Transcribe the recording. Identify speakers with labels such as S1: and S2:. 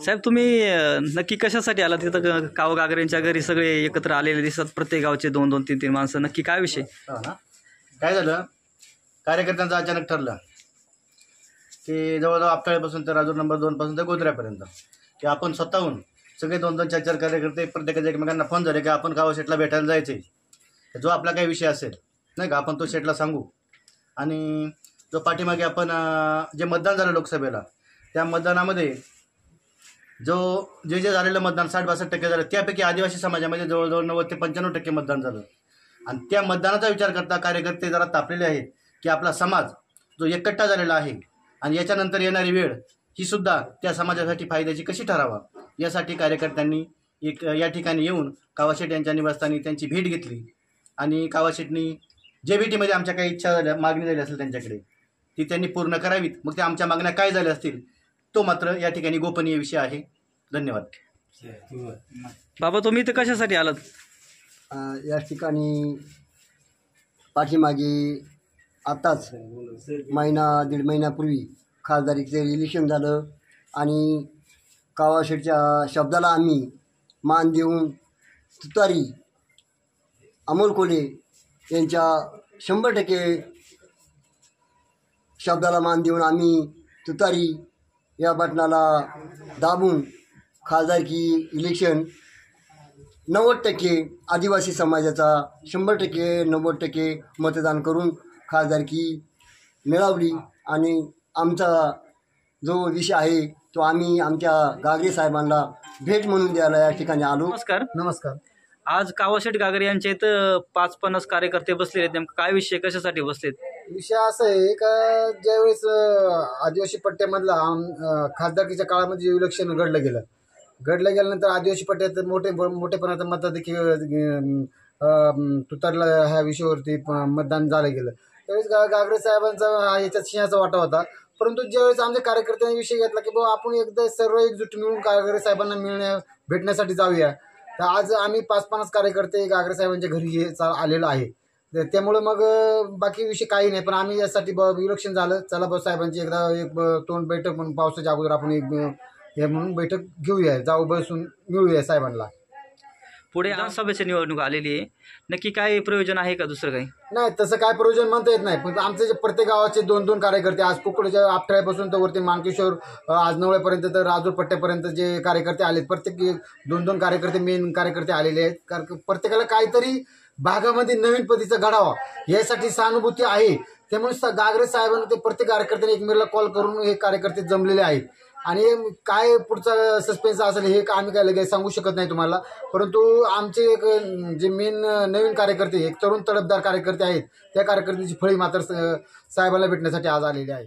S1: साहेब तुम्ही नक्की कशासाठी आला तिथं? काव गागरेंच्या घरी सगळे एकत्र आलेले दिसतात, प्रत्येक गावचे 2-2, 3-3 माणसं. नक्की काय विषय?
S2: काय झालं, कार्यकर्त्यांचं अचानक ठरलं की जवळजवळ आपटाळ्यापासून तर राजूर नंबर 2 पासून तर गोत्र्यापर्यंत की आपण स्वतःहून सगळे 2-2, 4-4 कार्यकर्ते प्रत्येकाचे एकमेकांना फोन झाले की आपण कावा शेटला भेटायला जायचे. जो आपला काही विषय असेल नाही का आपण तो शेटला सांगू. आणि जो पाठीमागे आपण जे मतदान झालं लोकसभेला, त्या मतदानामध्ये जे झालेलं मतदान 60-62% झालं, त्यापैकी आदिवासी समाजामध्ये जवळजवळ 90 ते 95% मतदान झालं. आणि त्या मतदानाचा विचार करता कार्यकर्ते जरा तापलेले आहेत की आपला समाज जो एकट्ठा झालेला आहे आणि याच्यानंतर येणारी वेळ ही सुद्धा त्या समाजासाठी फायद्याची कशी ठरावा, यासाठी कार्यकर्त्यांनी या ठिकाणी येऊन कावाशेट यांच्या निवासस्थानी त्यांची भेट घेतली. आणि कावाशेटनी जे भेटीमध्ये आमच्या काही इच्छा झाल्या, मागणी झाली असेल त्यांच्याकडे, ती त्यांनी पूर्ण करावीत. मग त्या आमच्या मागण्या काय झाल्या असतील तो मात्र या ठिकाणी गोपनीय विषय आहे. धन्यवाद.
S1: बाबा तुम्ही इथं कशासाठी आलात?
S3: या ठिकाणी पाठीमागे आताच दीड महिन्यापूर्वी खासदारीचं इलेक्शन झालं आणि कावाशेटच्या शब्दाला आम्ही मान देऊन तुतारी अमोल कोल्हे यांच्या 100% शब्दाला मान देऊन आम्ही तुतारी या बटनाला दाबून खासदारकी इलेक्शन 90% आदिवासी समाजाचा 100% 90% मतदान करून खासदारकी मिळवली. आणि आमचा जो विषय आहे तो आम्ही आमच्या गागरे साहेबांना भेट म्हणून द्यायला या ठिकाणी आलो.
S1: नमस्कार. आज कावाशेट गागरे यांच्या इथं 5-50 कार्यकर्ते बसलेले आहेत. नेमकं काय विषय, कशासाठी बसलेत?
S4: विषय असा आहे का ज्यावेळेस आदिवासी पट्ट्यामधला खासदारकीच्या काळामध्ये जे इलेक्शन घडलं गेल्यानंतर आदिवासी पट्ट्यात मोठेपणाचं मत देखील तुतारला ह्या विषयावरती मतदान झालं गेलं. त्यावेळेस गागरे साहेबांचा याच्यात सिंहाचा वाटा होता. परंतु ज्यावेळेस आमच्या कार्यकर्त्यांनी विषय घेतला की बाबा आपण एकदा सर्व एकजूट मिळून गागरे साहेबांना भेटण्यासाठी जाऊया, तर आज आम्ही 5-50 कार्यकर्ते गागरे साहेबांच्या घरी आलेलो आहे. त्यामुळे मग बाकी विषय काही नाही, पण आम्ही यासाठी इलेक्शन झालं, चला बस साहेबांची एकदा एक तोंड बैठक म्हणून पावसाच्या अगोदर आपण एक हे म्हणून बैठक घेऊया, जाऊ बसून मिळूया साहेबांना.
S1: पुढे विधानसभेची निवडणूक आलेली आहे, नक्की काय प्रयोजन आहे का दुसरं काही?
S4: नाही, तसं काय प्रयोजन म्हणता येत नाही. पण आमचे जे प्रत्येक गावाचे 2-2 कार्यकर्ते, आज कुकडच्या आपटाळ्यापासून तर वरती मानकेश्वर, आज नवळ्यापर्यंत तर राजूर पट्ट्यापर्यंत जे कार्यकर्ते आलेत, प्रत्येक 2-2 कार्यकर्ते मेन कार्यकर्ते आलेले आहेत. कारण प्रत्येकाला काहीतरी भागामध्ये नवीन पद्धतीचा घडावा यासाठी सहानुभूती आहे. त्यामुळे गागरे साहेबांना ते प्रत्येक कार्यकर्त्याने एकमेकाला कॉल करून हे कार्यकर्ते जमलेले आहेत. आणि काय पुढचा सस्पेन्स असेल हे आम्ही काय लगेच सांगू शकत नाही तुम्हाला. परंतु आमचे एक जे मेन नवीन कार्यकर्ते, एक तरुण तडफदार कार्यकर्ते आहेत, त्या कार्यकर्त्यांची फळी मात्र साहेबांना भेटण्यासाठी आज आलेली आहे.